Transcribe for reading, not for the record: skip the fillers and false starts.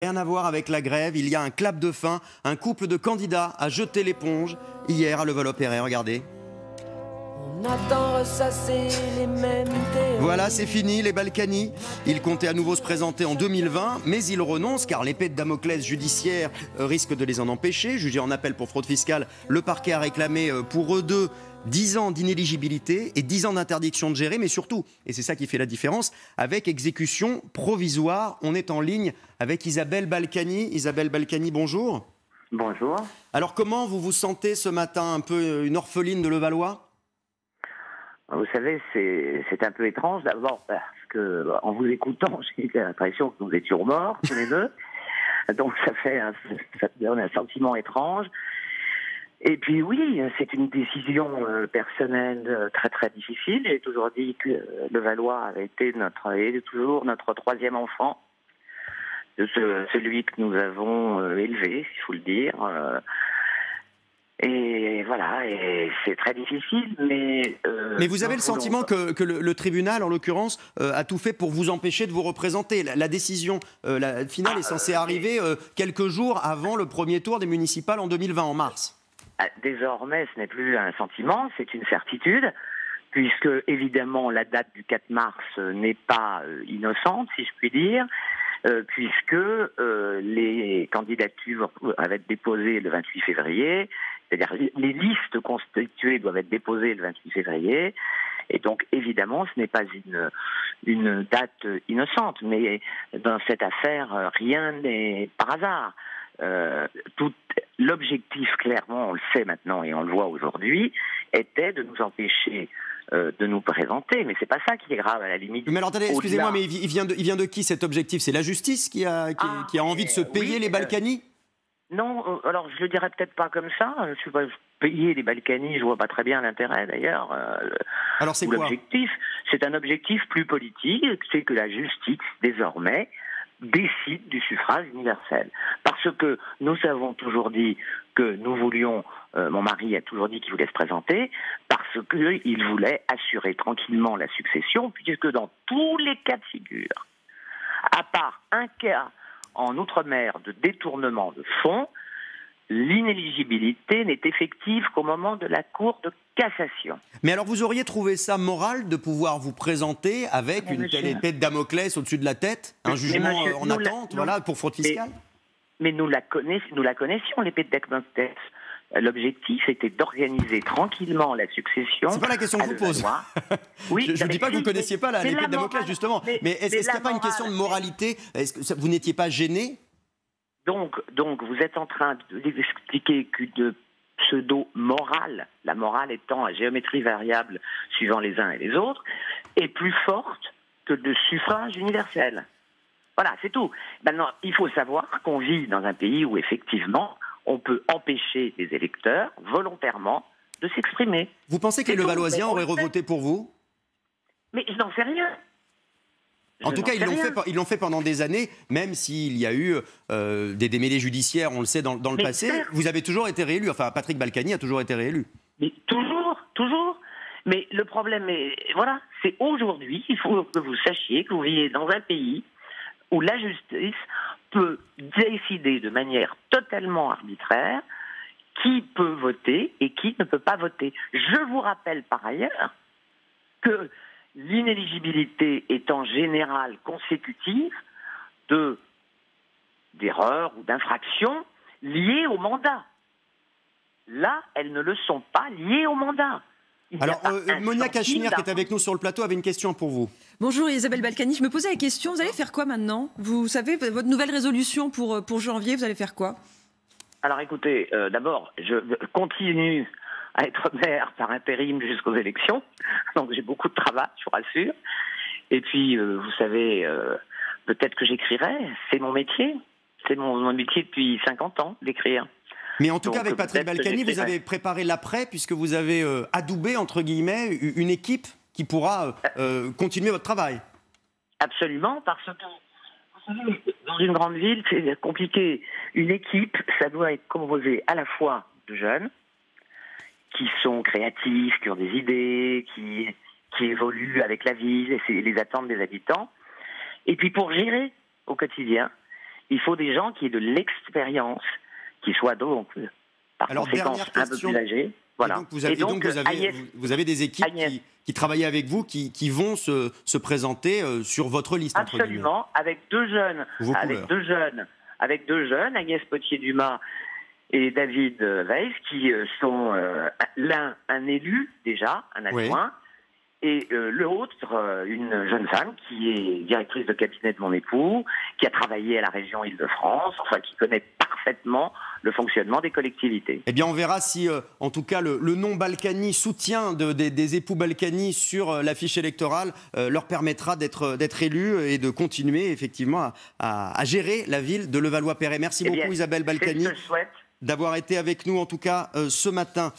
Rien à voir avec la grève, il y a un clap de fin, un couple de candidats a jeté l'éponge hier à Levallois-Perret, regardez. On attend ressasser les mêmes théories. Voilà, c'est fini, les Balkany. Ils comptaient à nouveau se présenter en 2020, mais ils renoncent car l'épée de Damoclès judiciaire risque de les en empêcher. Jugés en appel pour fraude fiscale, le parquet a réclamé pour eux deux 10 ans d'inéligibilité et 10 ans d'interdiction de gérer, mais surtout, et c'est ça qui fait la différence, avec exécution provisoire. On est en ligne avec Isabelle Balkany. Isabelle Balkany, bonjour. Bonjour. Alors comment vous vous sentez ce matin, un peu une orpheline de Levallois ? Vous savez, c'est un peu étrange d'abord parce que, en vous écoutant, j'ai l'impression que nous étions morts tous les deux. Donc ça donne un sentiment étrange. Et puis oui, c'est une décision personnelle très très difficile. J'ai toujours dit que Levallois avait été est toujours notre troisième enfant, de celui que nous avons élevé, s'il faut le dire. Et voilà, et c'est très difficile, mais... Mais vous avez le sentiment que le tribunal, en l'occurrence, a tout fait pour vous empêcher de vous représenter. La décision finale est censée arriver quelques jours avant le premier tour des municipales en 2020, en mars. Désormais, ce n'est plus un sentiment, c'est une certitude, puisque évidemment la date du 4 mars n'est pas innocente, si je puis dire, puisque les candidatures avaient été déposées le 28 février, c'est-à-dire les listes constituées doivent être déposées le 28 février, et donc évidemment ce n'est pas une date innocente, mais dans cette affaire, rien n'est par hasard. L'objectif, clairement, on le sait maintenant et on le voit aujourd'hui, était de nous empêcher de nous présenter. Mais c'est pas ça qui est grave, à la limite. Mais alors, attendez, excusez-moi, mais il vient de qui cet objectif? C'est la justice qui a envie de se payer oui, les Balkany? Non, alors je le dirais peut-être pas comme ça. Je suis pas payer les Balkany, je vois pas très bien l'intérêt d'ailleurs. Alors c'est quoi? L'objectif, c'est un objectif plus politique, c'est que la justice, désormais, décide du suffrage universel. Parce que nous avons toujours dit que nous voulions, mon mari a toujours dit qu'il voulait se présenter, parce qu'il voulait assurer tranquillement la succession, puisque dans tous les cas de figure, à part un cas en Outre-mer de détournement de fonds, l'inéligibilité n'est effective qu'au moment de la Cour de cassation. Mais alors vous auriez trouvé ça moral de pouvoir vous présenter avec une telle épée de Damoclès au-dessus de la tête, un jugement en attente, voilà, pour fraude fiscale? Mais nous la connaissions, l'épée de Damoclès. L'objectif était d'organiser tranquillement la succession. C'est pas la question que je vous pose. Oui, je ne dis pas que vous ne connaissiez pas l'épée de Damoclès, justement. Mais est-ce qu'il n'y a pas une question de moralité? Est-ce que vous n'étiez pas gêné? Donc, vous êtes en train d'expliquer qu'une pseudo-morale, la morale étant à géométrie variable suivant les uns et les autres, est plus forte que le suffrage universel. Voilà, c'est tout. Maintenant, il faut savoir qu'on vit dans un pays où, effectivement, on peut empêcher les électeurs, volontairement, de s'exprimer. Vous pensez que les Levalloisiens auraient revoté pour vous? Mais je n'en sais rien. En tout cas, ils l'ont fait pendant des années, même s'il y a eu des démêlés judiciaires, on le sait, dans le passé. Vous avez toujours été réélu, enfin Patrick Balkany a toujours été réélu. Mais toujours. Mais le problème est, voilà, c'est aujourd'hui, il faut que vous sachiez que vous vivez dans un pays où la justice peut décider de manière totalement arbitraire qui peut voter et qui ne peut pas voter. Je vous rappelle par ailleurs que l'inéligibilité est en général consécutive d'erreurs ou d'infractions liées au mandat. Là, elles ne le sont pas liées au mandat. Alors, Monia Cachemire, qui est avec nous sur le plateau, avait une question pour vous. Bonjour Isabelle Balkany, je me posais la question, vous allez faire quoi maintenant? Vous savez, votre nouvelle résolution pour janvier, vous allez faire quoi? Alors écoutez, d'abord, je continue à être maire par intérim jusqu'aux élections, donc j'ai beaucoup de travail, je vous rassure. Et puis, vous savez, peut-être que j'écrirai, c'est mon métier. C'est mon métier depuis 50 ans, d'écrire. Mais en tout cas, avec Patrick Balkany, vous avez préparé l'après, puisque vous avez adoubé, entre guillemets, une équipe qui pourra continuer votre travail. Absolument, parce que, vous savez, dans une grande ville, c'est compliqué. Une équipe, ça doit être composé à la fois de jeunes, qui sont créatifs, qui ont des idées, qui évoluent avec la ville et les attentes des habitants. Et puis pour gérer au quotidien, Il faut des gens qui aient de l'expérience, qui soient donc, par Alors, conséquent, dernière un peu question. plus âgés. Voilà. Et donc, vous avez des équipes qui travaillent avec vous, qui vont se présenter sur votre liste, entre guillemets. Absolument, avec deux jeunes, Agnès Potier-Dumas et David Weiss, qui sont l'un un élu déjà, un adjoint, et l'autre une jeune femme qui est directrice de cabinet de mon époux, qui a travaillé à la région Île-de-France, enfin qui connaît parfaitement le fonctionnement des collectivités. Eh bien, on verra si, en tout cas, le nom Balkany, soutien des époux Balkany sur l'affiche électorale, leur permettra d'être élus et de continuer, effectivement, à gérer la ville de Levallois-Perret. Merci beaucoup, Isabelle Balkany, d'avoir été avec nous, en tout cas, ce matin.